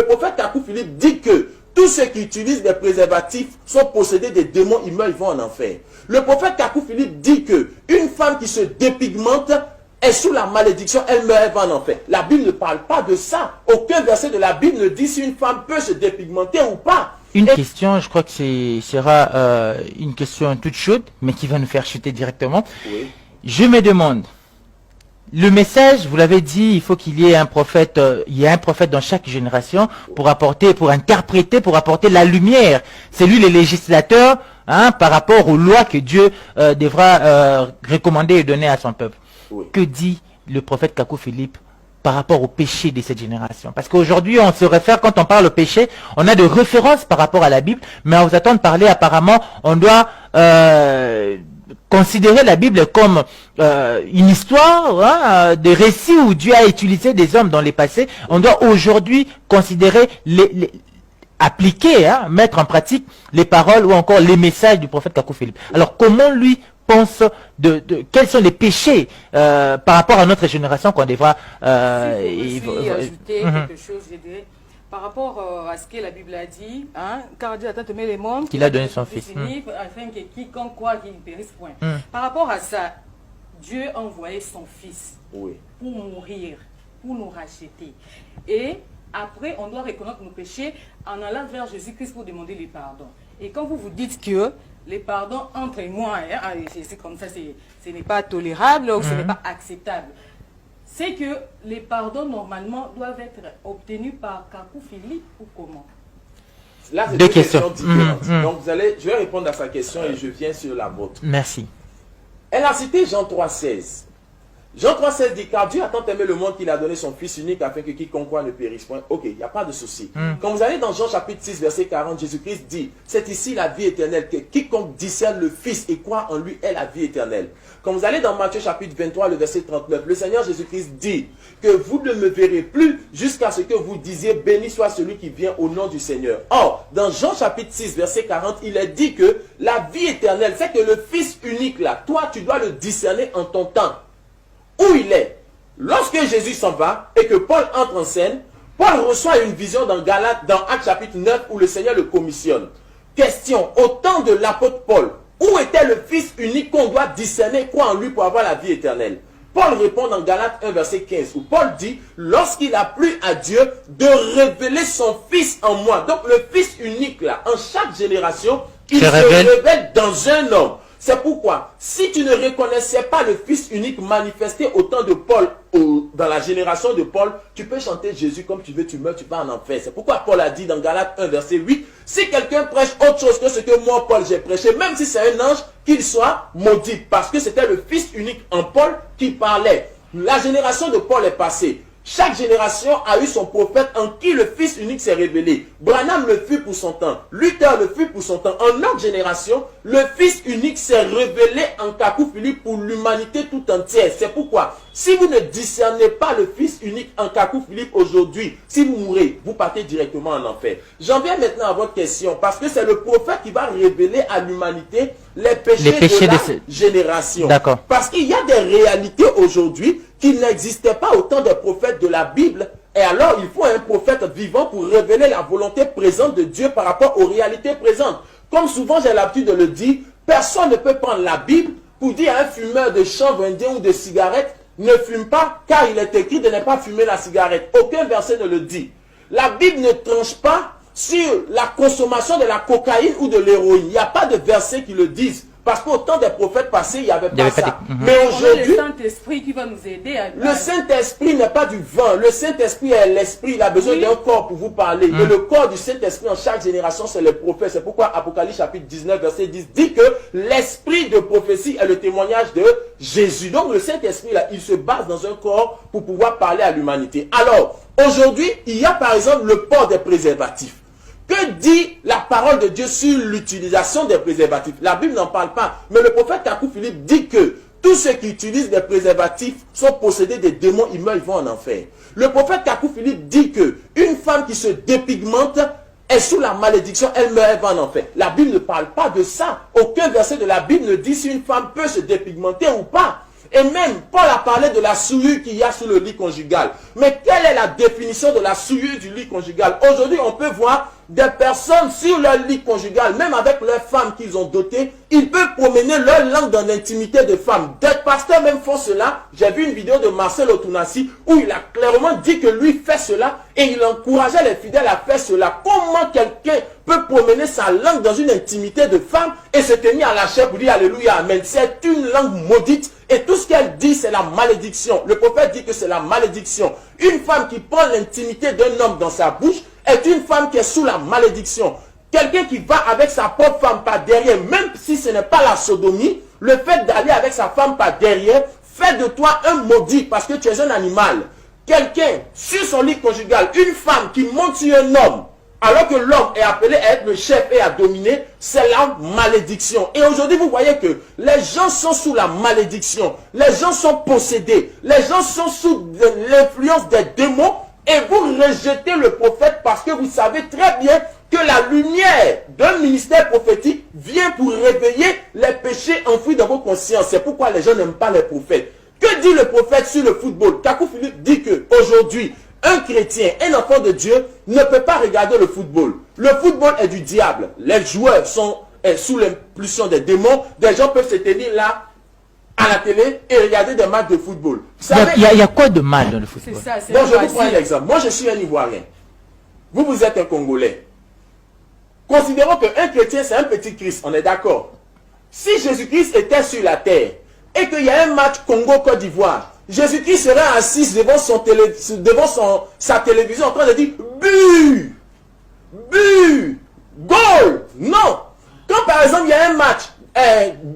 prophète Kakou Philippe dit que tous ceux qui utilisent des préservatifs sont possédés des démons, ils meurent, ils vont en enfer. Le prophète Kakou Philippe dit que une femme qui se dépigmente est sous la malédiction, elle meurt, elle va en enfer. La Bible ne parle pas de ça. Aucun verset de la Bible ne dit si une femme peut se dépigmenter ou pas. Une question, je crois que sera une question toute chaude, mais qui va nous faire chuter directement. Oui. Je me demande, le message, vous l'avez dit, il faut qu'il y ait un prophète, il y a un prophète dans chaque génération pour apporter, pour interpréter, pour apporter la lumière. C'est lui le législateur, hein, par rapport aux lois que Dieu devra recommander et donner à son peuple. Oui. Que dit le prophète Kakou Philippe par rapport au péché de cette génération? Parce qu'aujourd'hui, on se réfère, quand on parle au péché, on a de références par rapport à la Bible, mais on vous attend de parler, apparemment, on doit considérer la Bible comme une histoire, hein, des récits où Dieu a utilisé des hommes dans les passés. On doit aujourd'hui considérer appliquer, hein, mettre en pratique les paroles ou encore les messages du prophète Kakou Philippe. Alors, comment lui pense quels sont les péchés par rapport à notre génération qu'on devra ajouter quelque chose, je dirais, par rapport à ce que la Bible a dit, hein, car Dieu a tant aimé les mondes qu'il a donné son Fils, afin que quiconque croit qu'il ne périsse point. Par rapport à ça, Dieu a envoyé son Fils pour mourir, pour nous racheter. Et après, on doit reconnaître nos péchés en allant vers Jésus-Christ pour demander le pardon. Et quand vous dites que les pardons entre moi, hein, c'est comme ça, ce n'est pas tolérable ou ce n'est pas acceptable, c'est que les pardons normalement doivent être obtenus par Kakou Philippe ou comment? Là, c'est deux questions différentes. Donc, je vais répondre à sa question et je viens sur la vôtre. Merci. Elle a cité Jean 3,16. Jean 3,16 dit, car Dieu a tant aimé le monde qu'il a donné son Fils unique afin que quiconque croit ne périsse point. Ok, il n'y a pas de souci. Quand vous allez dans Jean chapitre 6, verset 40, Jésus-Christ dit, c'est ici la vie éternelle, que quiconque discerne le Fils et croit en lui est la vie éternelle. Quand vous allez dans Matthieu chapitre 23, le verset 39, le Seigneur Jésus-Christ dit que vous ne me verrez plus jusqu'à ce que vous disiez, béni soit celui qui vient au nom du Seigneur. Or, dans Jean chapitre 6, verset 40, il est dit que la vie éternelle, c'est que le Fils unique là, toi tu dois le discerner en ton temps. Où il est. Lorsque Jésus s'en va et que Paul entre en scène, Paul reçoit une vision dans Actes chapitre 9 où le Seigneur le commissionne. Question, au temps de l'apôtre Paul, où était le Fils unique qu'on doit discerner quoi en lui pour avoir la vie éternelle? Paul répond dans Galates 1 verset 15 où Paul dit, lorsqu'il a plu à Dieu de révéler son Fils en moi. Donc le Fils unique là, en chaque génération, il se révèle dans un homme. C'est pourquoi, si tu ne reconnaissais pas le Fils unique manifesté au temps de Paul, dans la génération de Paul, tu peux chanter Jésus comme tu veux, tu meurs, tu vas en enfer. C'est pourquoi Paul a dit dans Galates 1, verset 8, si quelqu'un prêche autre chose que ce que moi, Paul, j'ai prêché, même si c'est un ange, qu'il soit maudit. Parce que c'était le Fils unique en Paul qui parlait. La génération de Paul est passée. Chaque génération a eu son prophète en qui le Fils unique s'est révélé. Branham le fut pour son temps. Luther le fut pour son temps. En notre génération, le Fils unique s'est révélé en Kakou Philippe pour l'humanité tout entière. C'est pourquoi, si vous ne discernez pas le Fils unique en Kakou Philippe aujourd'hui, si vous mourrez, vous partez directement en enfer. J'en viens maintenant à votre question, parce que c'est le prophète qui va révéler à l'humanité les péchés de la génération. Parce qu'il y a des réalités aujourd'hui qui n'existaient pas au temps des prophètes de la Bible. Et alors, il faut un prophète vivant pour révéler la volonté présente de Dieu par rapport aux réalités présentes. Comme souvent j'ai l'habitude de le dire, personne ne peut prendre la Bible pour dire à un fumeur de chanvre indien ou de cigarette, ne fume pas, car il est écrit de ne pas fumer la cigarette. Aucun verset ne le dit. La Bible ne tranche pas sur la consommation de la cocaïne ou de l'héroïne. Il n'y a pas de versets qui le disent. Parce qu'au temps des prophètes passés, il n'y avait pas ça. Mais aujourd'hui, le Saint-Esprit qui va nous aider à... Le Saint-Esprit n'est pas du vin. Le Saint-Esprit est l'Esprit. Il a besoin d'un corps pour vous parler. Et le corps du Saint-Esprit en chaque génération, c'est le prophète. C'est pourquoi Apocalypse chapitre 19, verset 10 dit que l'Esprit de prophétie est le témoignage de Jésus. Donc le Saint-Esprit, là, il se base dans un corps pour pouvoir parler à l'humanité. Alors, aujourd'hui, il y a par exemple le port des préservatifs. Que dit la parole de Dieu sur l'utilisation des préservatifs? La Bible n'en parle pas. Mais le prophète Kakou Philippe dit que tous ceux qui utilisent des préservatifs sont possédés des démons, ils meurent, ils vont en enfer. Le prophète Kakou Philippe dit que une femme qui se dépigmente est sous la malédiction, elle meurt, elle va en enfer. La Bible ne parle pas de ça. Aucun verset de la Bible ne dit si une femme peut se dépigmenter ou pas. Et même, Paul a parlé de la souillure qu'il y a sous le lit conjugal. Mais quelle est la définition de la souillure du lit conjugal? Aujourd'hui, on peut voir des personnes sur leur lit conjugal, même avec leurs femmes qu'ils ont dotées, ils peuvent promener leur langue dans l'intimité de femmes. Des pasteurs même font cela. J'ai vu une vidéo de Marcel Otunasi où il a clairement dit que lui fait cela et il encourageait les fidèles à faire cela. Comment quelqu'un peut promener sa langue dans une intimité de femme et se tenir à la chair pour dire Alléluia, Amen? C'est une langue maudite et tout ce qu'elle dit, c'est la malédiction. Le prophète dit que c'est la malédiction. Une femme qui prend l'intimité d'un homme dans sa bouche est une femme qui est sous la malédiction. Quelqu'un qui va avec sa propre femme par derrière, même si ce n'est pas la sodomie, le fait d'aller avec sa femme par derrière fait de toi un maudit parce que tu es un animal. Quelqu'un sur son lit conjugal, une femme qui monte sur un homme, alors que l'homme est appelé à être le chef et à dominer, c'est la malédiction. Et aujourd'hui, vous voyez que les gens sont sous la malédiction. Les gens sont possédés. Les gens sont sous l'influence des démons. Et vous rejetez le prophète parce que vous savez très bien que la lumière d'un ministère prophétique vient pour réveiller les péchés enfouis dans vos consciences. C'est pourquoi les gens n'aiment pas les prophètes. Que dit le prophète sur le football? Kakou Philippe dit qu'aujourd'hui, un chrétien, un enfant de Dieu, ne peut pas regarder le football. Le football est du diable. Les joueurs sont sous l'impulsion des démons. Des gens peuvent se tenir là, à la télé, et regarder des matchs de football. Il y a quoi de mal dans le football? C'est ça, c'est bon, je vous prends un exemple. Moi, je suis un Ivoirien. Vous êtes un Congolais. Considérons qu'un chrétien, c'est un petit Christ. On est d'accord. Si Jésus-Christ était sur la terre, et qu'il y a un match Congo-Côte d'Ivoire, Jésus-Christ serait assis devant sa télévision en train de dire « But! But! Goal !» Non! Quand par exemple il y a un match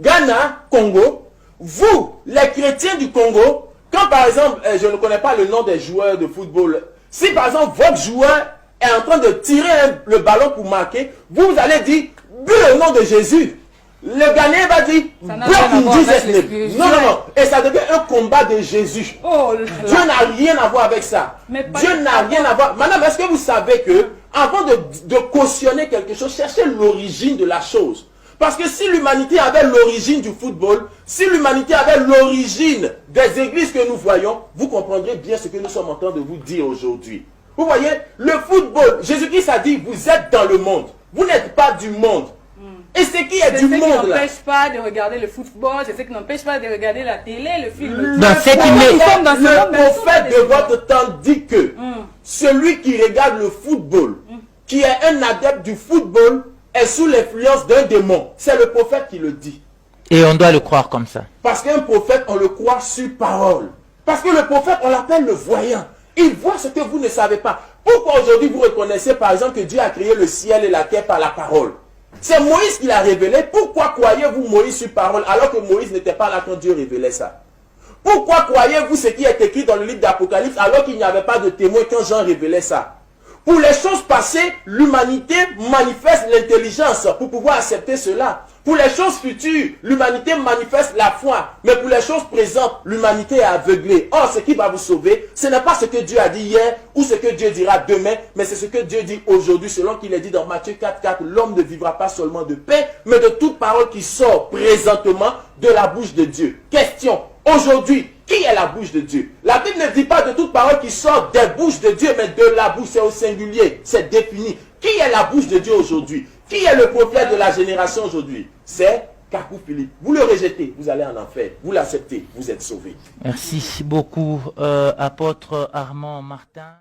Ghana-Congo, vous, les chrétiens du Congo, quand par exemple, je ne connais pas le nom des joueurs de football, si par exemple votre joueur est en train de tirer le ballon pour marquer, vous allez dire « But au nom de Jésus !» Le Ghanéen va dire non, non. Et ça devient un combat de Jésus. Oh, Dieu n'a rien à voir avec ça. Dieu n'a rien à voir. Madame, est-ce que vous savez que avant de cautionner quelque chose, cherchez l'origine de la chose. Parce que si l'humanité avait l'origine du football, si l'humanité avait l'origine des églises que nous voyons, vous comprendrez bien ce que nous sommes en train de vous dire aujourd'hui. Vous voyez, le football, Jésus-Christ a dit, vous êtes dans le monde. Vous n'êtes pas du monde. Et ce qui est du monde là. C'est ce qui n'empêche pas de regarder le football, c'est ce qui n'empêche pas de regarder la télé, le film. Le prophète de votre temps dit que celui qui regarde le football, qui est un adepte du football, est sous l'influence d'un démon. C'est le prophète qui le dit. Et on doit le croire comme ça. Parce qu'un prophète, on le croit sur parole. Parce que le prophète, on l'appelle le voyant. Il voit ce que vous ne savez pas. Pourquoi aujourd'hui vous reconnaissez par exemple que Dieu a créé le ciel et la terre par la parole? C'est Moïse qui l'a révélé. Pourquoi croyez-vous Moïse sur parole alors que Moïse n'était pas là quand Dieu révélait ça? Pourquoi croyez-vous ce qui est écrit dans le livre d'Apocalypse alors qu'il n'y avait pas de témoin quand Jean révélait ça? Pour les choses passées, l'humanité manifeste l'intelligence pour pouvoir accepter cela. Pour les choses futures, l'humanité manifeste la foi. Mais pour les choses présentes, l'humanité est aveuglée. Or, ce qui va vous sauver, ce n'est pas ce que Dieu a dit hier ou ce que Dieu dira demain, mais c'est ce que Dieu dit aujourd'hui, selon qu'il est dit dans Matthieu 4,4. L'homme ne vivra pas seulement de paix, mais de toute parole qui sort présentement de la bouche de Dieu. Question, aujourd'hui, qui est la bouche de Dieu? La Bible ne dit pas de toute parole qui sort des bouches de Dieu, mais de la bouche, c'est au singulier, c'est défini. Qui est la bouche de Dieu aujourd'hui? Qui est le prophète de la génération aujourd'hui? C'est Kakou Philippe. Vous le rejetez, vous allez en enfer. Vous l'acceptez, vous êtes sauvé. Merci beaucoup, apôtre Armand Martin.